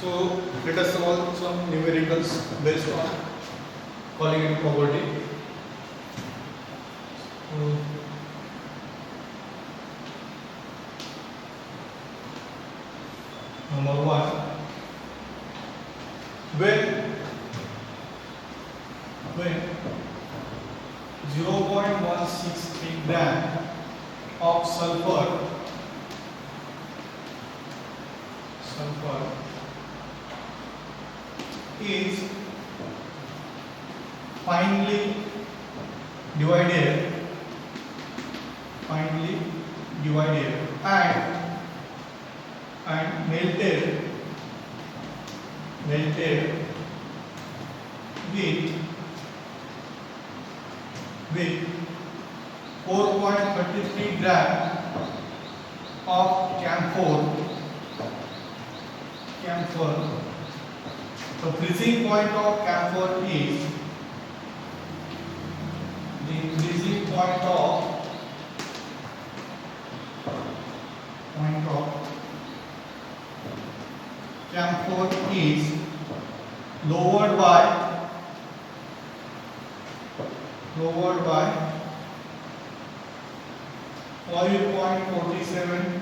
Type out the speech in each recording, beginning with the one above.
So let us solve some numericals based on Colligan property. Number one, when 0.163 gram of sulfur is finely divided and melted with 4.33 gram of camphor. The freezing point of camphor is camphor is lowered by 5.47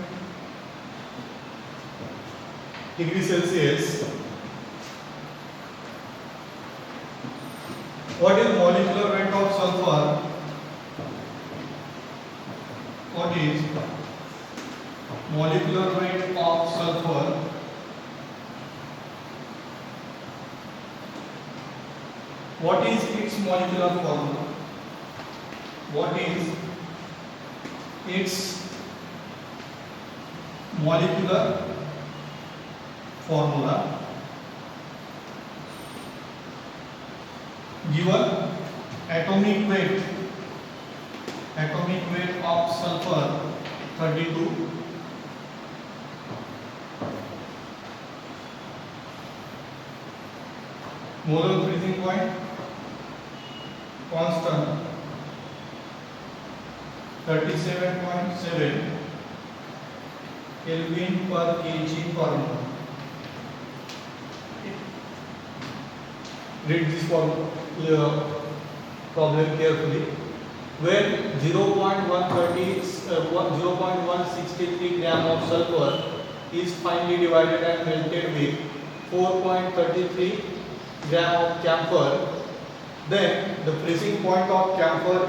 degrees Celsius. What is molecular weight of sulfur? What is molecular weight of sulfur? What is its molecular formula? What is its molecular formula? Given atomic weight of sulfur 32, molar freezing point constant 37.7 Kelvin per kg formula. Read this problem carefully. When 0.163 gram of sulfur is finely divided and melted with 4.33 gram of camphor, then the freezing point of camphor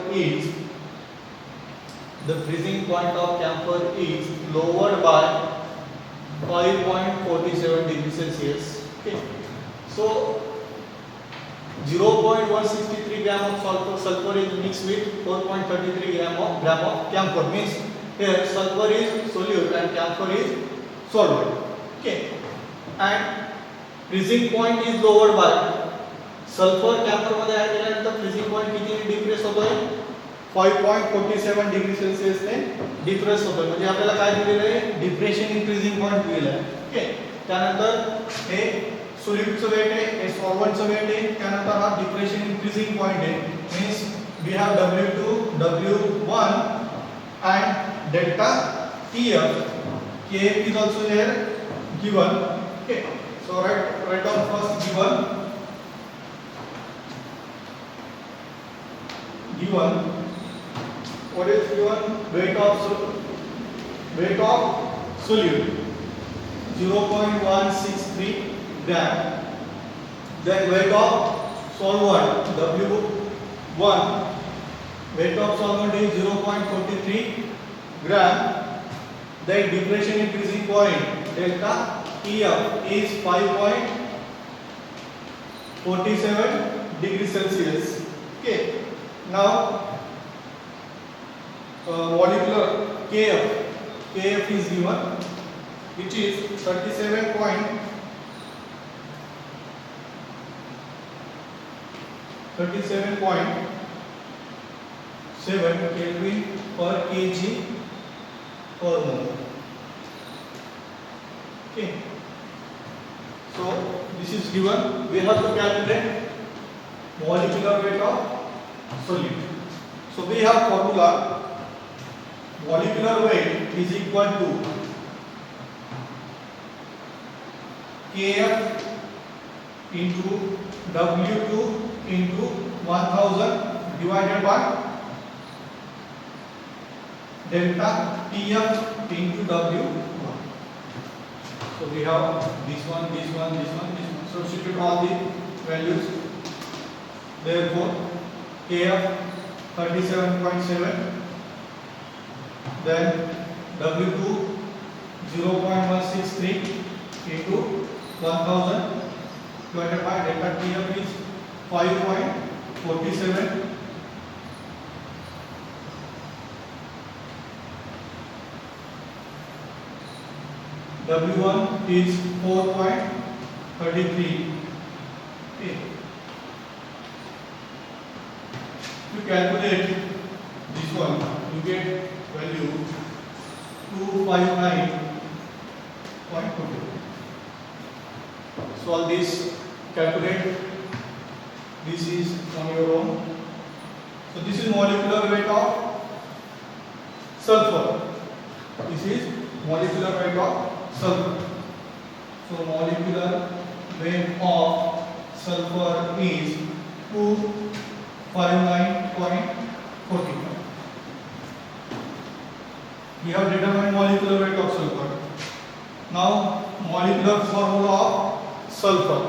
is lowered by 5.47 degrees Celsius. Okay. So 0.163 gram of sulfur is mixed with 4.33 gram of camphor. Means here sulfur is solute and camphor is solvent. Okay. And freezing point is lowered by sulfur camphor मध्ये add केल्यानंतर freezing point किती decrease होतोय 5.47 degree Celsius ने decrease होतोय. म्हणजे आपल्याला काय दिलेलं आहे डिप्रेशन इन फ्रीजिंग पॉइंट दिलेला आहे. ओके. त्यानंतर हे सोल्यूटचं वेट आहे, हे सॉल्व्हंटचं वेट आहे, त्यानंतर हा डिप्रेशन इन फ्रीजिंग पॉइंट आहे. Means we have W2 W1 and delta TF. KF is also here given. Okay. So write down first given what is given weight of solute 0.163 gram. Then weight of solvent W1, weight of solvent is 0.43 gram. Then depression in freezing point delta TF is 5.47 degrees Celsius. Okay. Now molecular KF is given, which is 37.7 Kelvin per kg per mole. Okay. So this is given. We have to calculate molecular weight of solute. So we have formula molecular weight is equal to Kf into W2 into 1000 divided by delta Tf into W1. So we have this one, this one, this one, this one. Substitute all the values. Therefore, Kf 37.7, then W2 0.163 into 1000 divided by delta Tf is 5.47. W1 is 4.33. Okay. To calculate this one, you get value 259.42. Solve this, calculate. This is on your own. So this is molecular weight of sulfur. This is molecular weight of sulfur. So molecular weight of sulfur is 259.45. We have determined molecular weight of sulfur. Now molecular formula of sulfur.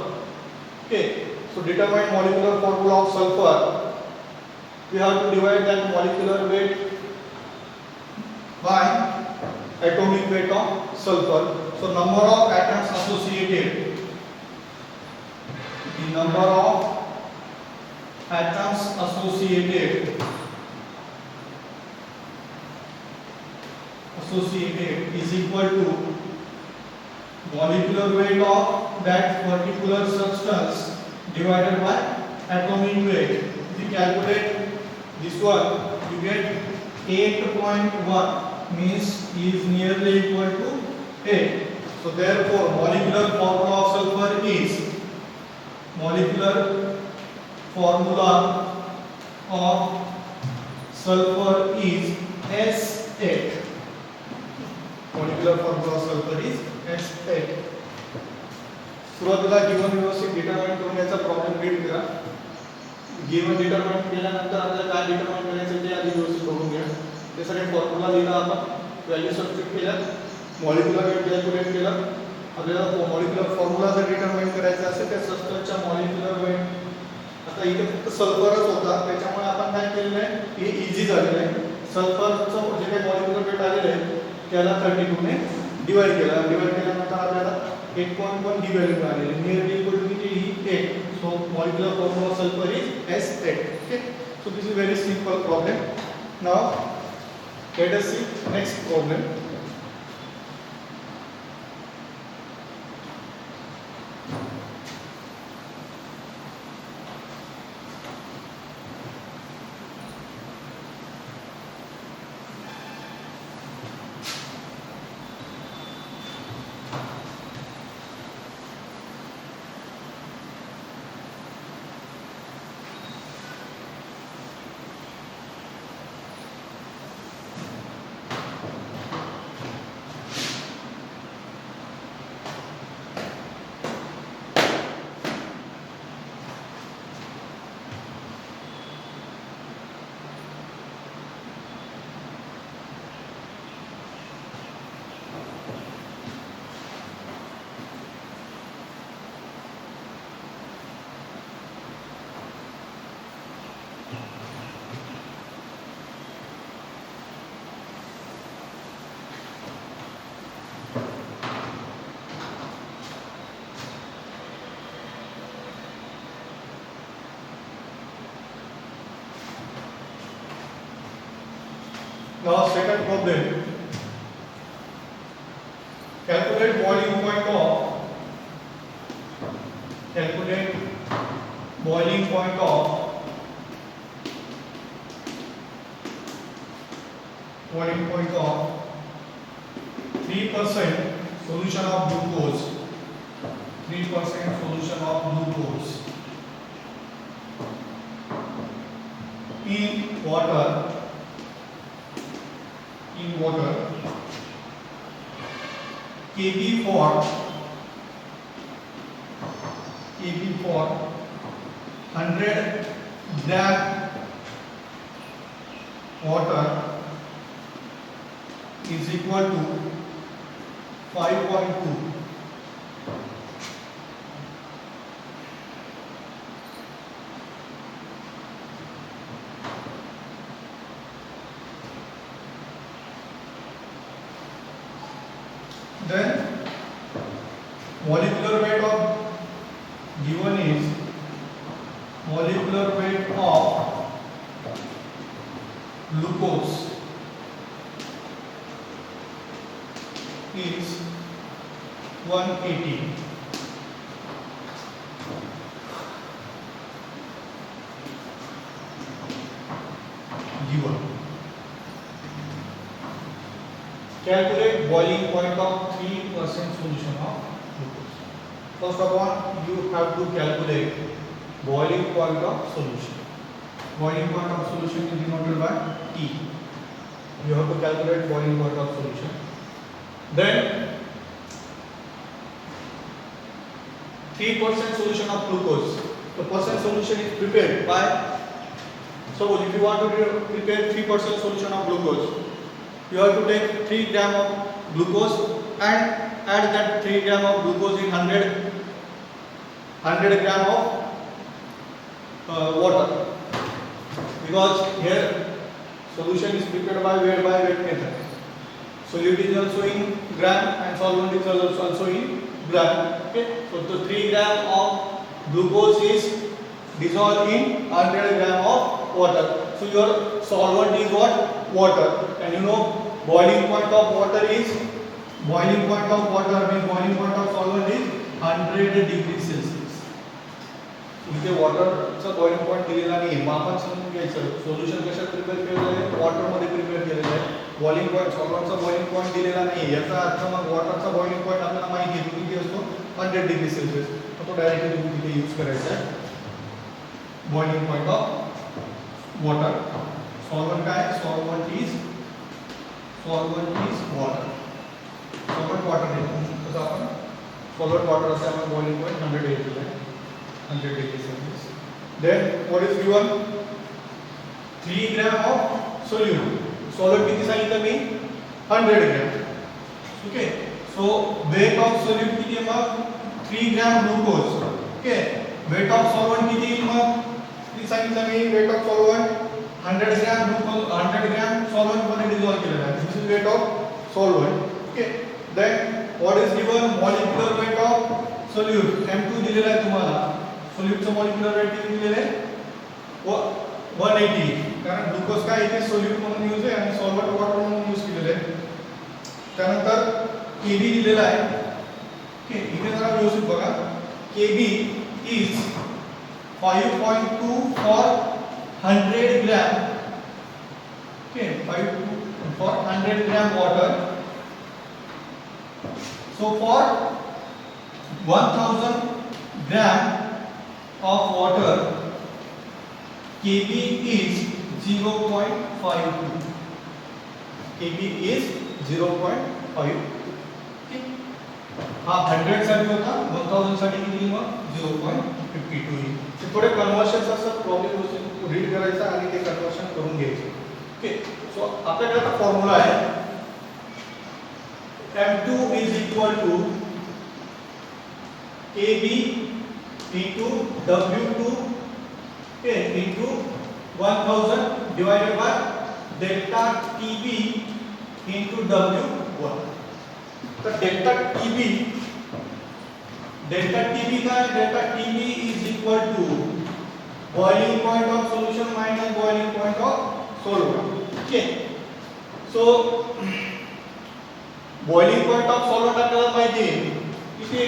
Okay, so determine molecular formula of sulfur. We have to divide that molecular weight by atomic weight of sulfur. So number of atoms associated. The number of atoms associated is equal to molecular weight of that particular substance divided by atomic weight. If you calculate this one, you get 8.1, means is nearly equal to 8. So therefore molecular formula of sulfur is S8. Molecular formula of sulfur is S8. सुरुवातीला given व्यवस्थित determine करून याचा problem read करा. Given determine केल्यानंतर आपल्याला काय determine करायचं ते आधी व्यवस्थित बघून घ्या. त्यासाठी फॉर्म्युला लिहिला आपण, व्हॅल्यू सबस्टिट्यूट केल्या, मॉलिक्युलर वेट कॅल्क्युलेट केलं. आपल्याला मॉलिक्युलर फॉर्म्युला जर डिटरमाइन करायचा असेल त्या सबस्टन्सच्या मॉलिक्युलर वेट, आता इथे फक्त सल्फरच होता त्याच्यामुळे आपण काय केलेलं आहे, हे इझी झालेलं आहे. सल्फरचं जे काही मॉलिक्युलर वेट आलेलं आहे त्याला 32 ने डिवाइड केल्यानंतर आपल्याला 8.1 ही व्हॅल्यू मिळालेली, नियरली इक्वल टू किती, 8. So molecular formula of sulphur is S8. Okay, so this is very simple problem. Now let us see next problem. Now second problem. Calculate boiling point of boiling point of 3% solution of glucose. 3% solution of glucose in water. Kb for Kb for 100 gram water is equal to 5.2. Then molecular weight of given is molecular weight of glucose is 180. Given. Calculate boiling point of 3% solution of glucose. First of all, you have to calculate boiling point of solution. Boiling point of solution is denoted by T. You have to calculate boiling point of solution. Then 3% solution of glucose. The percent solution is prepared by. Suppose if you want to prepare 3% solution of glucose, you have to take 3 gram of glucose and add that 3 gram of glucose in 100 gram of water, because here solution is prepared by weight method. Solute is also in gram and solvent is also in gram. Okay, so the 3 gram of glucose is dissolved in 100 gram of water. So your solvent is what? Water. And you know boiling point of water means boiling point of solvent is 100 degrees Celsius. इथे वॉटरचा boiling point दिलेला नाही. मग आपण समजून घ्यायचं solution कशात prepare केलेलं आहे, water मध्ये प्रिपेअर केलेलं आहे. बॉइलिंग पॉइंट सॉल्व्हंटचा बॉइलिंग पॉइंट दिलेला नाही. याचा अर्थ मग वॉटरचा बॉइलिंग पॉइंट आपल्याला माहिती आहे किती असतो, 100 डिग्री सेल्सिअस. तो डायरेक्टली तुम्ही तिथे यूज करायचा आहे. Boiling point of water. Solvent काय? Solvent is water. Solvent water आहे. तर आपण सॉल्व्हंट वॉटर असे आपण बॉइलिंग पॉइंट 100 घेतलेला आहे. 100 degrees Celsius. Then what is given? 3 gram of solute. Solute किती सांगितलं मी? 100 gram. Okay. So weight of solute किती आहे मग? 3 gram glucose. Okay. Weight of solvent किती येईल मग? किती सांगितलं मी? Weight of solvent 100 gram glucose, 100 gram solvent मध्ये dissolve केलेला आहे. This is weight of solvent. Okay. Then what is given? Molecular weight of solute. M2 दिलेला आहे तुम्हाला. सोल्यूटचं मॉलिक्युलर वेट किती दिलेले आहे? 180. कारण ग्लुकोज काय इथे सोल्यूट म्हणून यूज आहे आणि सॉल्व्हंट वॉटर म्हणून यूज केलेले आहे. त्यानंतर Kb दिलेला आहे. ओके, इथे जरा व्यवस्थित बघा. Kb is 5.2 for 100 gram. Okay, 5 for 100 gram water. So for 1000 gram of water, Kb is 0.52. Kb is 0.5. Okay. हा 100 साठी होता, 1000 साठी किती मग 0.52 येईल. थोडे कन्वर्शन्स असतात, प्रॉब्लेम रीड करायचा आणि ते कन्वर्शन करून घ्यायचे. ओके, सो आपल्याकडे आता फॉर्म्युला आहे. M2 is equal to Kb into W2 into 1000 divided by delta TB into W1. तो delta TB काय? delta TB is equal to boiling point of solution minus boiling point of solvent. Okay. So boiling point of solvent आपल्याला माहिती आहे किती?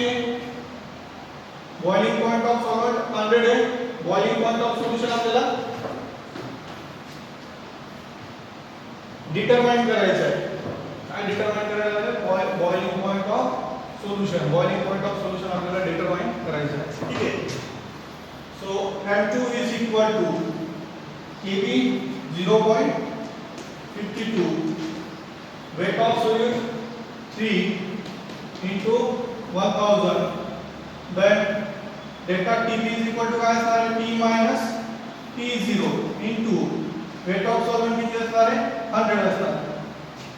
Boiling point of solvent 100 आहे. Boiling point of solution आपल्याला determine करायचं आहे. काय डिटरमाइन करायचं आहे? Boiling point of solution. Boiling point of solution आपल्याला डिटरमाइन करायचं आहे. ठीक आहे. So M2 is equal to Kb 0.52, weight of solute 3 into 1000, then delta Tb is equal to काय असणार आहे T minus T0 into weight of solvent किती असणार आहे 100 असणार.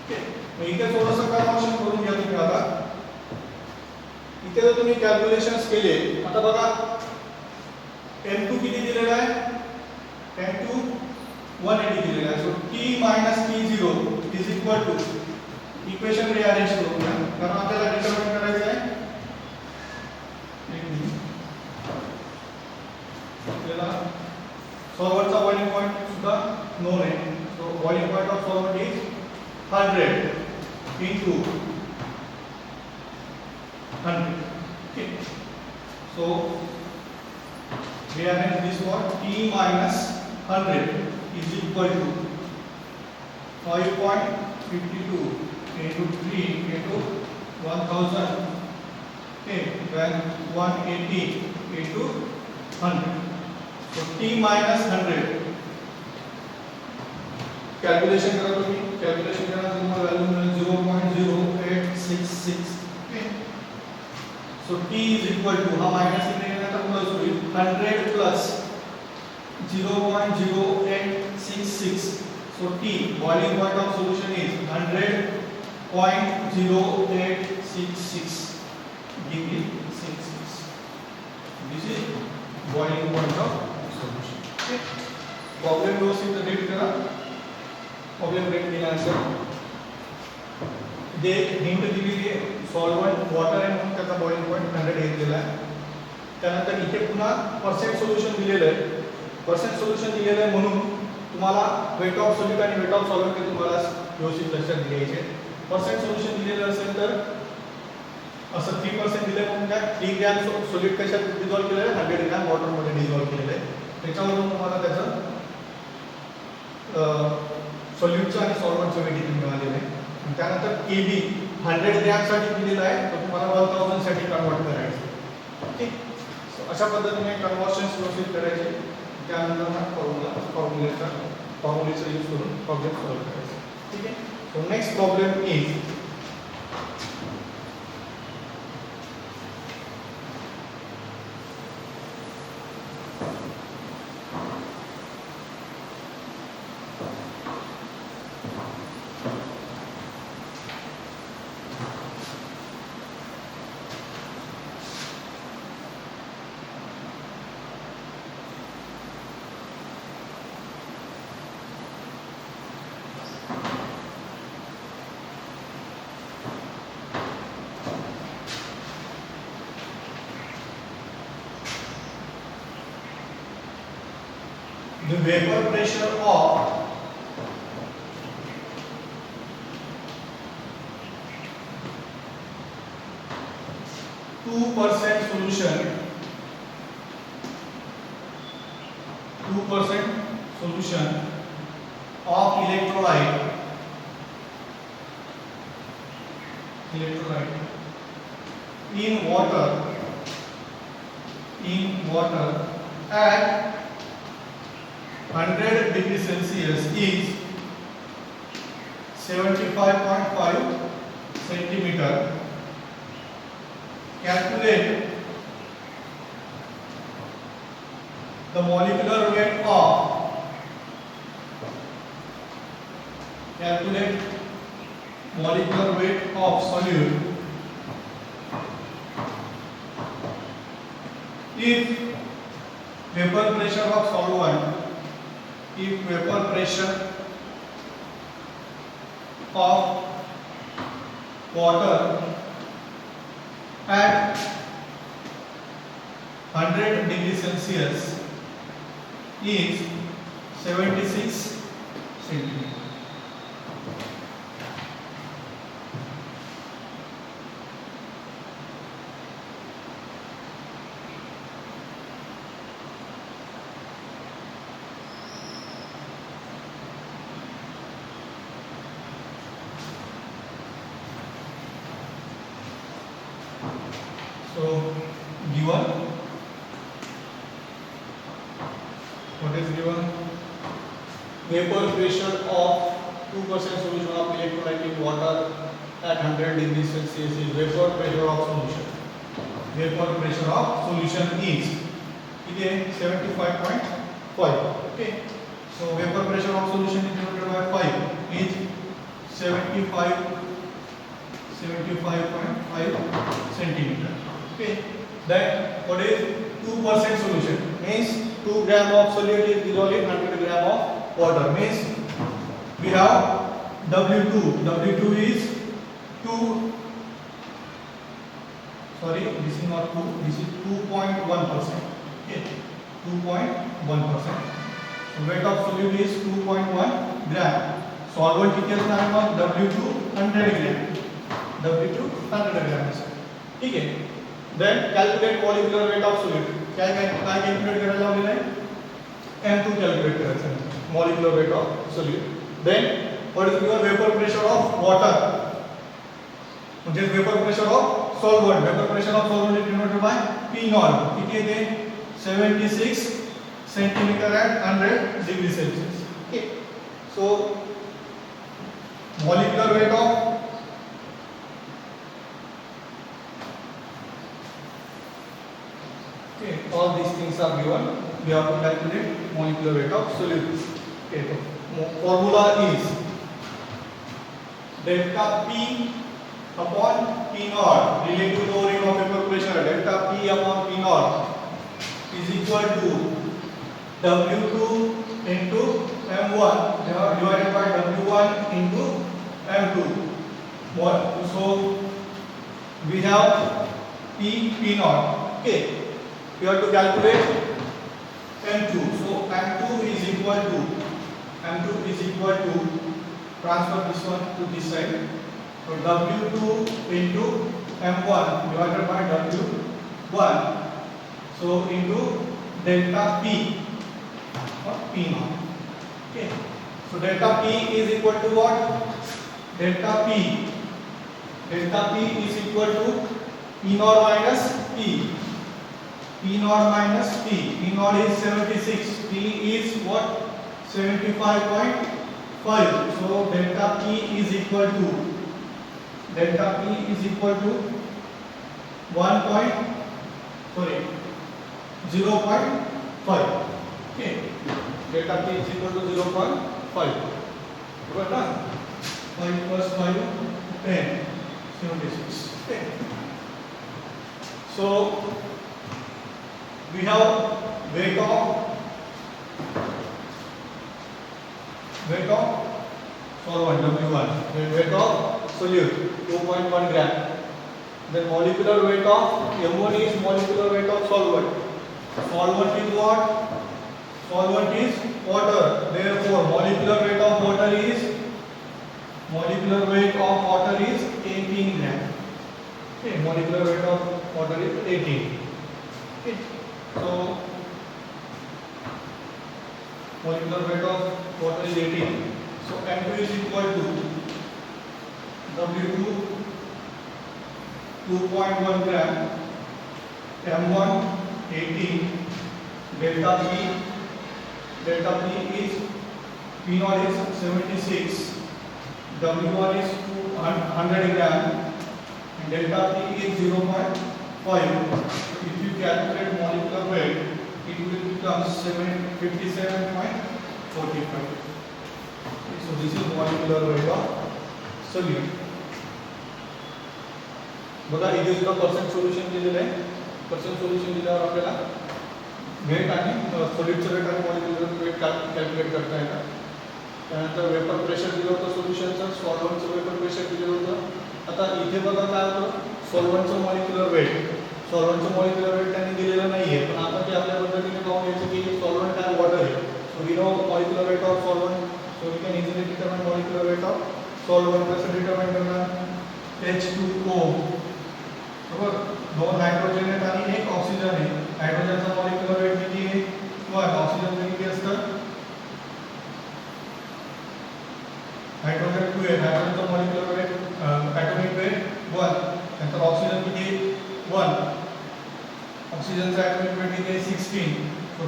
ओके, मग इथे थोडंसं कन्वर्शन करून घ्या तुम्ही आता. इथे जर तुम्ही कॅल्क्युलेशन्स केले, आता बघा M2 किती दिलेला आहे, M2 180 दिलेला आहे. So T minus T0 is equal to equation rearrange करून घ्या, कारण आपल्याला डिटरमाइन करायचं आहे. आपल्याला सॉल्व्हरचा बॉइलिंग पॉइंट सुद्धा नोन आहे. So boiling point of solvent is 100 into 100. Okay, so rearrange this one. T minus 100 is equal to 5.52 into 3 into 1000. Okay, then 180 into 100. So T minus 100. Calculation करा तुम्ही, कैलकुलेशन करा तुम्हाला व्हॅल्यू मिळेल 0.0866. Okay, so T is equal to, हा minus इकडे गेला तर plus होईल, 100 plus 0.0866. So T boiling point of solution is 100.0866 degree Celsius. This is boiling point of solution. Okay, problem व्यवस्थित रीड करा. प्रॉब्लेम रीड केल्यानंतर जे हिंट दिलेली आहे, सॉल्व्हंट वॉटर आहे म्हणून त्याचा बॉइलिंग पॉइंट 100 घेतलेला आहे. त्यानंतर इथे पुन्हा पर्सेंट सोल्युशन दिलेलं आहे. पर्सेंट सोल्युशन दिलेलं आहे म्हणून तुम्हाला वेट ऑफ सोल्यूट आणि वेट ऑफ सॉल्व्हंट हे तुम्हाला व्यवस्थित लक्षात द्यायचे. पर्सेंट सोल्युशन दिलेलं असेल तर असं 3% दिलं म्हणून काय 3 ग्रॅम सोल्यूट कशात डिझॉल्व केलेलं आहे, 100 ग्रॅम वॉटरमध्ये डिझॉल्व केलेलं आहे. त्याच्यावरून तुम्हाला त्याचं सोल्यूटचं आणि सॉल्व्हंटचं वेट इथे मिळालेलं आहे. त्यानंतर Kb 100 ग्रॅमसाठी दिलेला आहे, तर तुम्हाला 1000 साठी कन्वर्ट करायचं. ठीक, सो अशा पद्धतीने कन्वर्शन्स व्यवस्थित करायचे. त्यानंतर मग फॉर्म्युलेचा यूज करून प्रॉब्लेम सॉल्व्ह करायचा. ठीक आहे. So next problem is the vapor pressure of solution 2% solution of electrolyte in water at 100 degrees Celsius is 75.5 centimeter. Calculate the molecular weight of solute if vapor pressure of solvent of water at 100 degrees Celsius is 76 centimeter. So given, what is given? Vapor pressure of 2% solution of electrolyte in water at 100 degrees Celsius is vapor pressure of solution. vapor pressure of solution is 75.5. Okay, so vapor pressure of solution is divided by 5 is 75.5 centimeter. Okay, then what is 2% solution means 2 gram of solute is dissolved in 100 gram of water, means we have W2 is 2, sorry, this is not 2, this is 2.1%. Okay, 2.1%. So weight of solute is 2.1 gram. Solvent किती असणार मग W2 100 gram. W2 100 gram असेल. ठीक आहे. Then calculate molecular weight of solute. काय calculate करायला लावलेलं आहे? M2 calculate करायचं आहे. Molecular weight of solute. Then what is your vapor pressure of water? म्हणजे vapor pressure of solvent. Vapor pressure of solvent is denoted by P naught. किती येते? 76 centimeter at 100 degree Celsius. Okay. So molecular weight of all these things are given. We have to calculate molecular weight of solute. Okay, so formula is delta P upon P naught, relative lowering of vapor pressure. Delta P upon P naught is equal to W2 into M1 divided by W1 into M2. So we have P naught. Okay. We have to calculate M2. So M2 is equal to transfer this one to this side. So W2 into M1 divided by W1. So into delta P or P naught. Okay. So delta P is equal to what? Delta P is equal to P naught minus P. P naught minus P. P naught is 76. P is what? 75.5. So delta P is equal to 0.5. Okay. Delta P is equal to 0.5. Right now? 5 plus 5, 10. 76. Okay. So we have weight of solvent W1, weight of solute 2.1 gram. Then molecular weight of M1 is molecular weight of solvent. Solvent is what? Solvent is water. Therefore molecular weight of water is 18 gram. Okay, molecular weight of water is 18. Okay. So molecular weight of water is 18. So M2 is equal to W2 2.1 gram, M1 18, delta P is P naught is 76, W1 is 100 gram, and delta P is 0.5. If you calculate molecular weight, it will become 57.45. So this is molecular weight of solute. बघा इथे सुद्धा percent solution दिलेलं आहे. Percent solution दिल्यावर आपल्याला wait आणि सोल्यूटचं wait आणि molecular weight calculate करता येतं. त्यानंतर वेपर प्रेशर दिलं होतं सोल्युशनचं, सॉल्व्हंटचं वेपर प्रेशर दिलं होतं. आता इथे बघा काय होतं, सॉल्व्हंटचं मॉलिक्युलर वेट त्यांनी दिलेलं नाही आहे, पण आपण ते आपल्या पद्धतीने पाहून घ्यायचं की सॉल्व्हंट काय वॉटर आहे. So we know molecular weight of solvent, so we can easily determine molecular weight of solvent. कसं डिटरमाइन करणार? H2O बरोबर, 2 हायड्रोजन आहेत आणि 1 ऑक्सिजन आहे. हायड्रोजनचा मॉलिक्युलर वेट किती आहे? 1. ऑक्सिजनचं किती असतं? हायड्रोजन 2 आहे. हायड्रोजनचा मॉलिक्युलर वेट ॲटॉमिक वेट 1. नंतर ऑक्सिजन किती आहे? 1. ऑक्सिजनचा ॲटॉमिक वेट किती आहे? 16. सो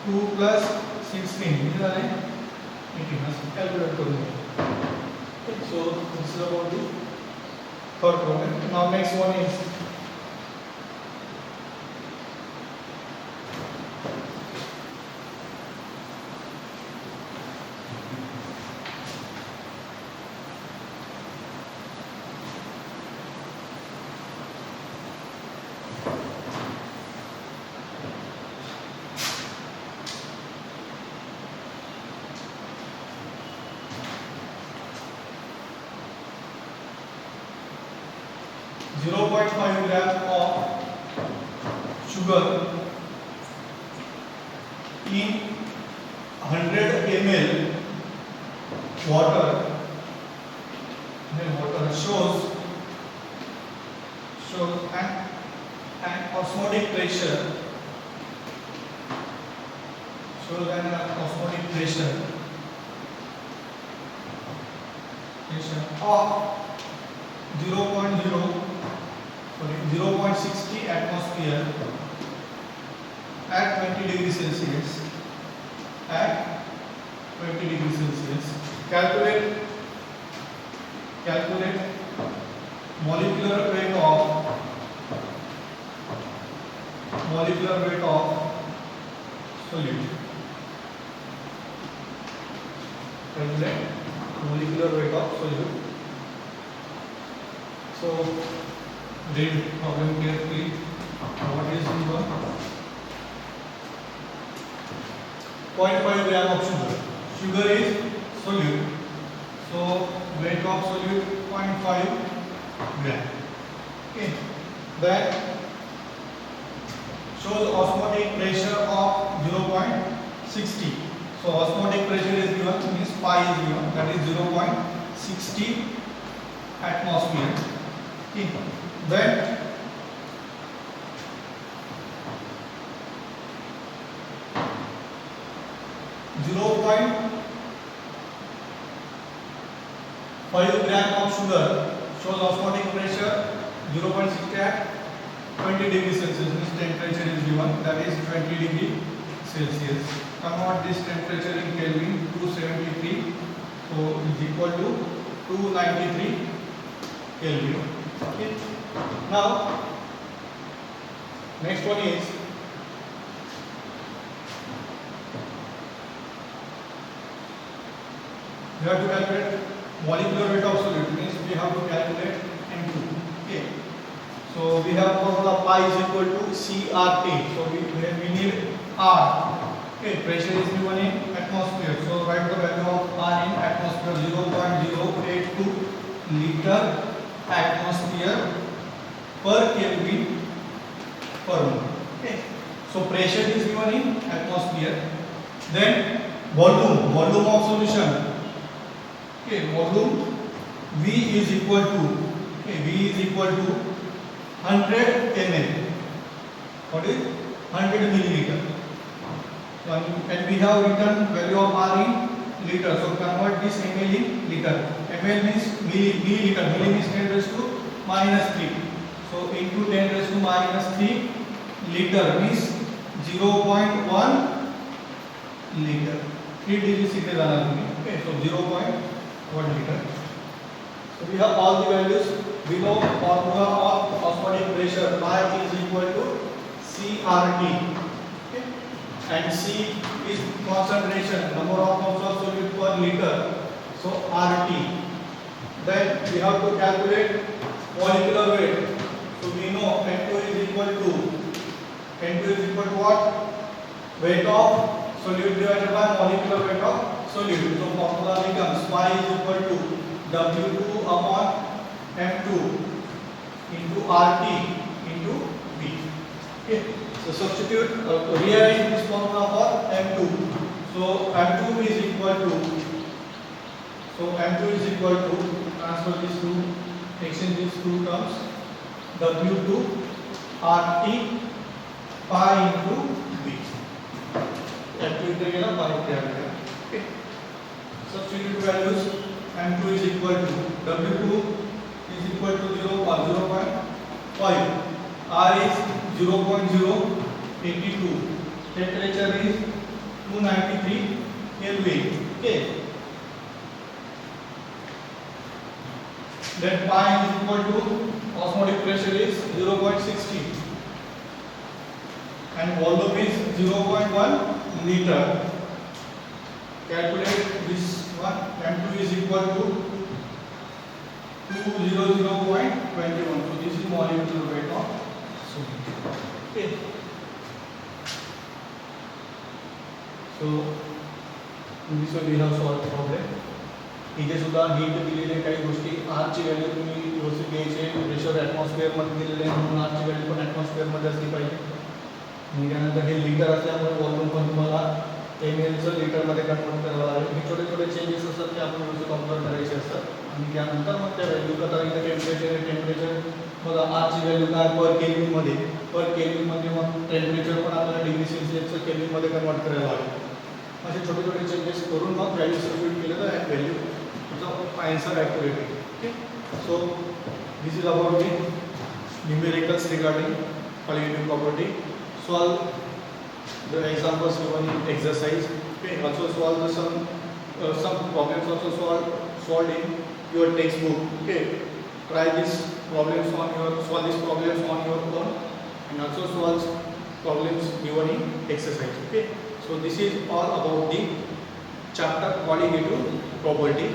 2 प्लस 16 किती झाले? 18. असं कॅल्क्युलेट करून घ्या. सो this is about the third problem. Now next one is zero point 0.5 gram of sugar in 100 ml water shows an osmotic pressure of 0.60 atmosphere at 20 degrees Celsius. Calculate molecular weight of solute. Calculate molecular weight of solute. So read problem carefully. What is this one? 0.5 gram of sugar. Sugar is solute. So weight of solute 0.5 gram. Okay. Then shows osmotic pressure of 0.60. So osmotic pressure is given, means pi is given, that is 0.60 atmosphere. Okay. Then .5 gram of sugar shows osmotic pressure 0.60 at 20 degrees Celsius. This temperature is given, that is 20 degrees Celsius. Convert this temperature in Kelvin, 273, so is equal to 293 Kelvin. Okay. Now next one is we have to calculate molecular weight of solute, means we have to calculate M2. Okay. So we have formula pi is equal to CRT. So we need R. Okay. Pressure is given in atmosphere. So write the value of R in atmosphere, 0.082 liter atmosphere per Kelvin per mole. Okay. So pressure is given in atmosphere. Then volume of solution. Okay, volume V is equal to 100 ml. What is 100 milliliter? And we have written value of R in liter. So convert this ml in liter. Ml means milliliter. Milli means 10 raised to minus 3. So into 10 raised to minus 3 liter means 0.1 liter. 3 digits it is another. Okay, so 0.1 liter. So we have all the values below. Formula of osmotic pressure pi is equal to CRT. Okay. And C is concentration, number of moles of solute per liter. So RT. Then we have to calculate molecular weight. So we know N2 is equal to what? Weight of solute divided by molecular weight of solute. So formula becomes pi is equal to W2 upon M2 into RT into V. Okay. So substitute, rearrange this formula for M2. So M2 is equal to, transfer these two, exchange these two terms, W2 RT pi into V. M2 into pi into. Okay. Substitute values. M2 is equal to W2 is equal to 0.5. R is 0.082. Temperature is 293 Kelvin. Okay. Then pi is equal to osmotic pressure is 0.60 and volume is 0.1 liter. Calculate this one. M2 is equal to 200.21. So this is molecular weight of solute. Okay. So in this way we have solved the problem. इथे सुद्धा NEET दिलेले काही गोष्टी R ची value तुम्ही व्यवस्थित घ्यायचे. Pressure atmosphere मध्ये दिलेले आहे म्हणून R ची व्हॅल्यू पण ॲटमॉस्फिअर मध्ये असली पाहिजे. आणि त्यानंतर हे लिटर असल्यामुळे व्हॉल्यूम पण तुम्हाला ml चं लिटर मध्ये कन्वर्ट करावं लागेल. हे छोटे छोटे चेंजेस असतात ते आपण व्यवस्थित ऑब्झर्व करायचे असतात. आणि त्यानंतर मग त्या व्हॅल्यू आता इथे टेम्परेचर बघा R ची व्हॅल्यू काय पर केल्विन मध्ये मग टेम्परेचर पण आपल्याला डिग्री सेल्सिअसचं केल्विन मध्ये कन्वर्ट करायला लागेल. असे छोटे छोटे चेंजेस करून मग व्हॅल्यू सबस्टिट्यूट केलं तर value answer accurately. Okay, so this is about the numericals regarding colligative property. Solve the examples given in exercise. Okay, also solve the some problems also solved in your textbook. Okay, try these problems solve these problems on your own and also solve problems given in exercise. Okay, so this is all about the chapter colligative property.